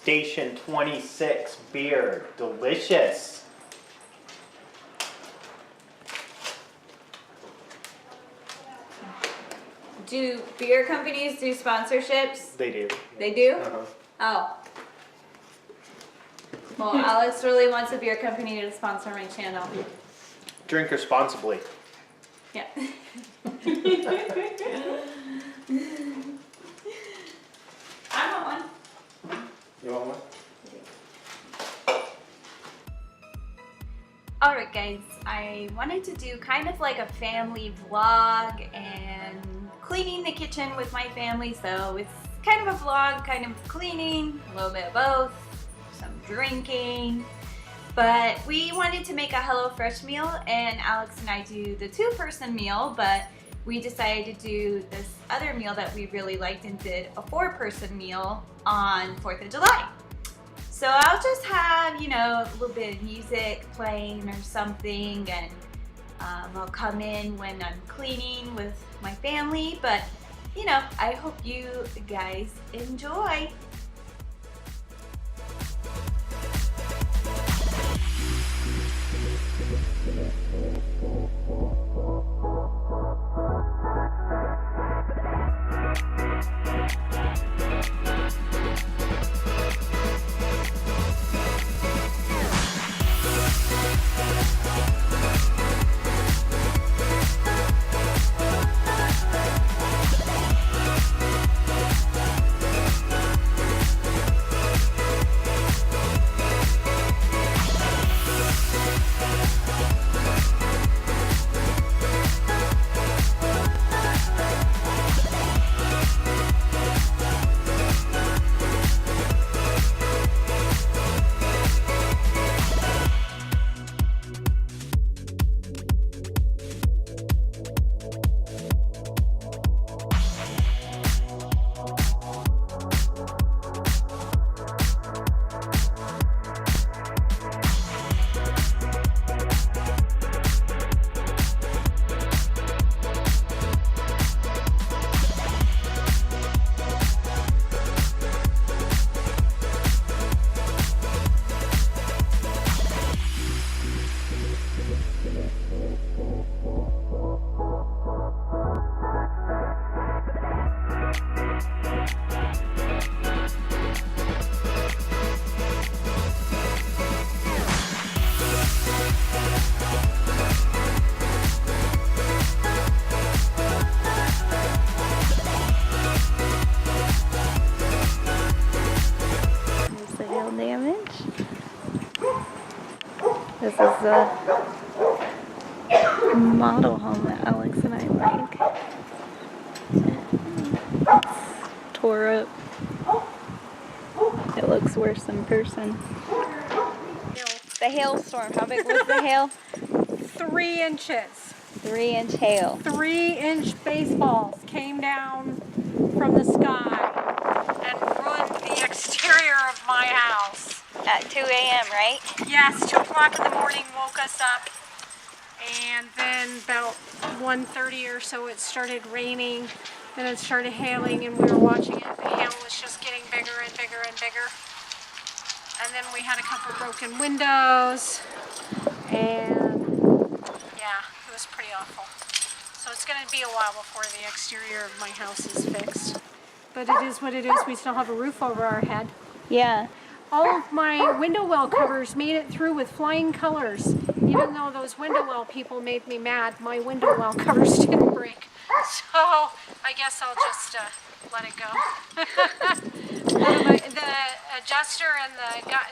Station 26 beer. Delicious. Do beer companies do sponsorships? They do. They do? Uh-huh. Oh. Well, Alex really wants a beer company to sponsor my channel. Drink responsibly. Yeah. I want one. You want one? Alright guys, I wanted to do kind of like a family vlog and cleaning the kitchen with my family, so it's kind of a vlog, kind of cleaning, a little bit of both, some drinking. But we wanted to make a HelloFresh meal, and Alex and I do the 2-person meal, but we decided to do this other meal that we really liked and did a 4-person meal on 4th of July. So I'll just have, you know, a little bit of music playing or something, and I'll come in when I'm cleaning with my family, but you know, I hope you guys enjoy. This is the model home that Alex and I like. It's tore up. It looks worse in person. The hailstorm, how big was the hail? 3 inches. 3-inch hail. 3-inch baseballs came down from the sky and ruined the exterior of my house. At 2 a.m., right? Yes, 2 o'clock in the morning woke us up, and then about 1:30 or so it started raining, then it started hailing, and we were watching it. The hail was just getting bigger and bigger and bigger. And then we had a couple broken windows, and yeah, it was pretty awful. So it's going to be a while before the exterior of my house is fixed. But it is what it is. We still have a roof over our head. Yeah. All of my window well covers made it through with flying colors. Even though those window well people made me mad, my window well covers didn't break. So I guess I'll just let it go. The adjuster and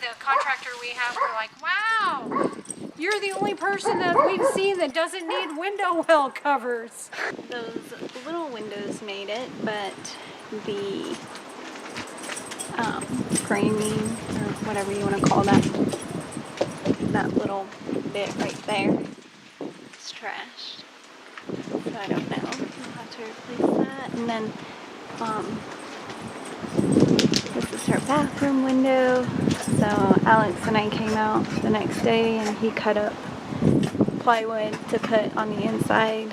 the contractor we have were like, wow, you're the only person that we've seen that doesn't need window well covers. Those little windows made it, but the framing, or whatever you want to call that little bit right there, it's trashed. So I don't know. I'll have to replace that. And then this is her bathroom window. So Alex and I came out the next day and he cut up plywood to put on the inside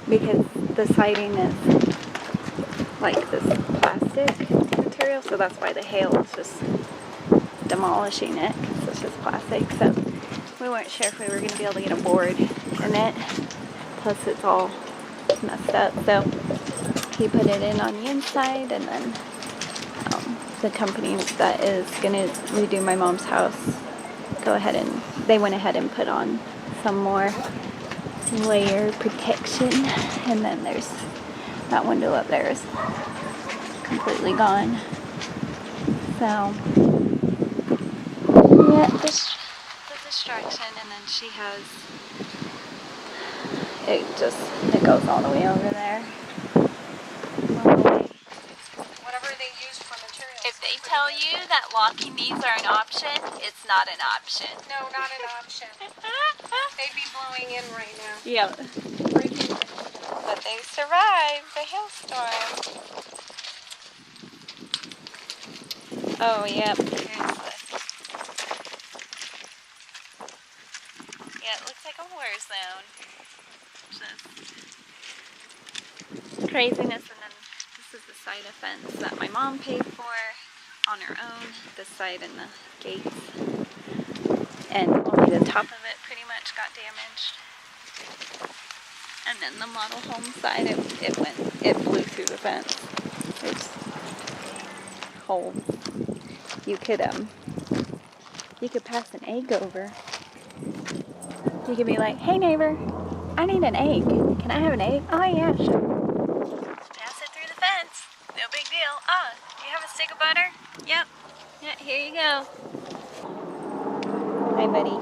because the siding is like this plastic plastic material, so that's why the hail is just demolishing it, because it's just plastic. So we weren't sure if we were going to be able to get a board in it. Plus it's all messed up, so he put it in on the inside, and then the company that is going to redo my mom's house they went ahead and put on some more layer protection, and then there's that window up there is completely gone. So yeah, this the distraction, and then she has it goes all the way over there. Whatever they use for materials. If they tell you that locking these are an option, it's not an option. No, not an option. They'd be blowing in right now. Yeah. But they survived the hailstorm. Oh, yep. Here's yeah, it looks like a war zone. Just craziness. And then this is the side of fence that my mom paid for on her own. This side and the gates. And only the top of it pretty much got damaged. And then the model home side, it flew through the fence. There's holes. You could pass an egg over. You could be like, hey neighbor, I need an egg. Can I have an egg? Oh yeah, sure. Pass it through the fence. No big deal. Ah, do you have a stick of butter? Yep. Yeah, here you go. Hi, buddy.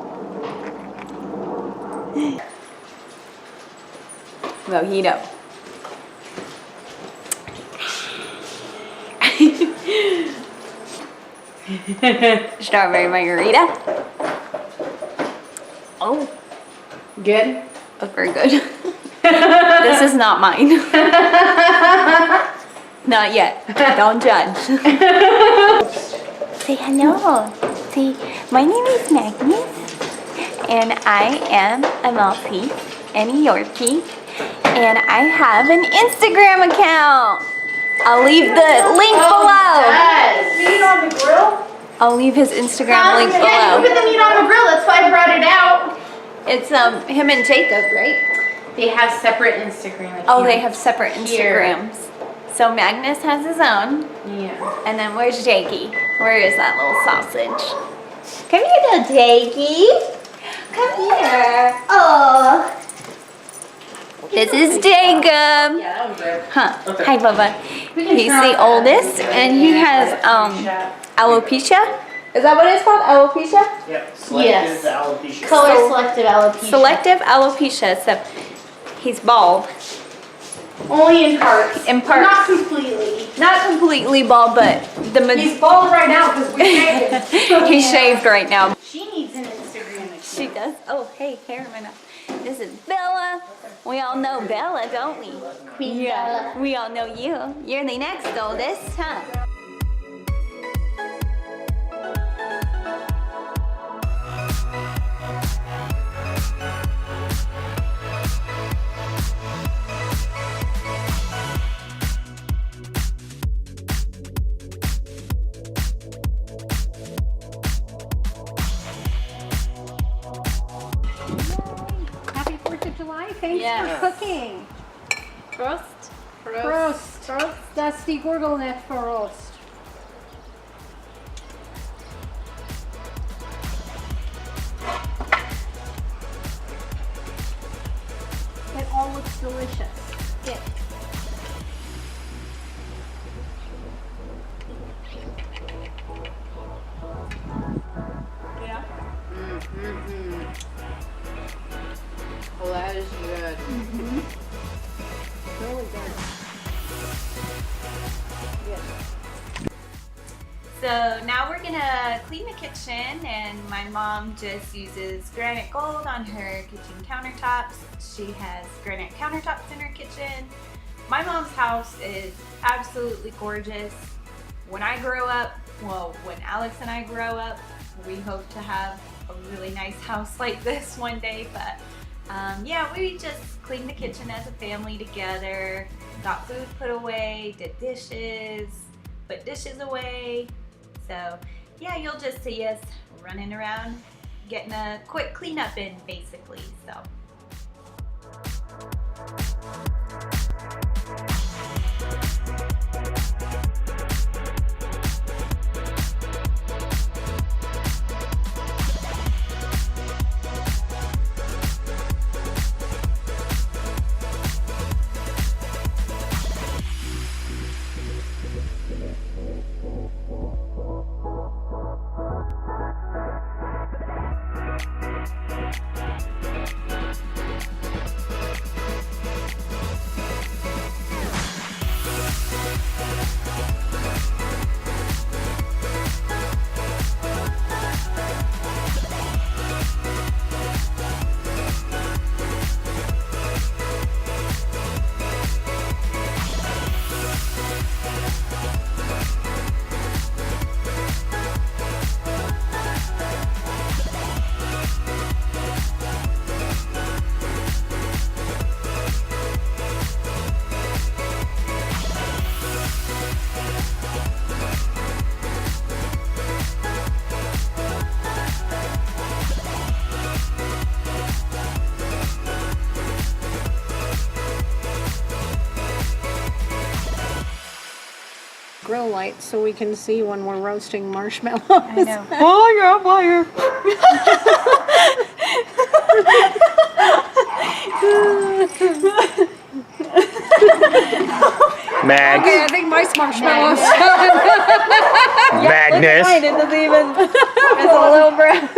Mojito. Strawberry margarita. Oh, Good? that's very good. This is not mine. Not yet. Don't judge. Say hello. See, my name is Magnus, and I am a Maltese and a Yorkie, and I have an Instagram account. I'll leave the link below. Meat on the grill? I'll leave his Instagram link Yeah, you below. put the meat on the grill, that's why I brought it out. It's him and Jacob, right? They have separate Instagram accounts. Oh, they have separate Here. Instagrams. So Magnus has his own, Yeah. and then where's Jakey? Where is that little sausage? Come here, little Jakey. Come here. Oh. This is Jacob. Yeah, that one's good. Huh. Okay. Hi, Bubba. We can He's turn the off oldest, that. and he has alopecia. Is that what it's called? Alopecia? Yep. Selective Yes. alopecia. Color selective alopecia. Selective alopecia. So he's bald. Only in parts. In parts. Not completely. Not completely bald, but He's bald right now because we shaved him. he's shaved right now. She needs an Instagram account. She does. Oh, hey, hair in my mouth. This is Bella. We all know Bella, don't we? Queen Yeah. Bella. We all know you. You're the next oldest, huh? Happy 4th of July. Thanks Yes. for cooking. Prost. Prost. Dusty Gurgelneck for roast. It all looks delicious. Yeah. Yeah. Well, that is good. Really good. So now we're gonna clean the kitchen, and my mom just uses granite gold on her kitchen countertops. She has granite countertops in her kitchen. My mom's house is absolutely gorgeous. When I grow up, well, when Alex and I grow up, we hope to have a really nice house like this one day, but yeah, we just cleaned the kitchen as a family together, got food put away, did dishes, put dishes away. So yeah, you'll just see us running around getting a quick cleanup in basically. So Grill light so we can see when we're roasting marshmallows. I know. Oh, you're on fire. Mags, Okay, I think my marshmallows. Magnus. It doesn't even, it's a little brown.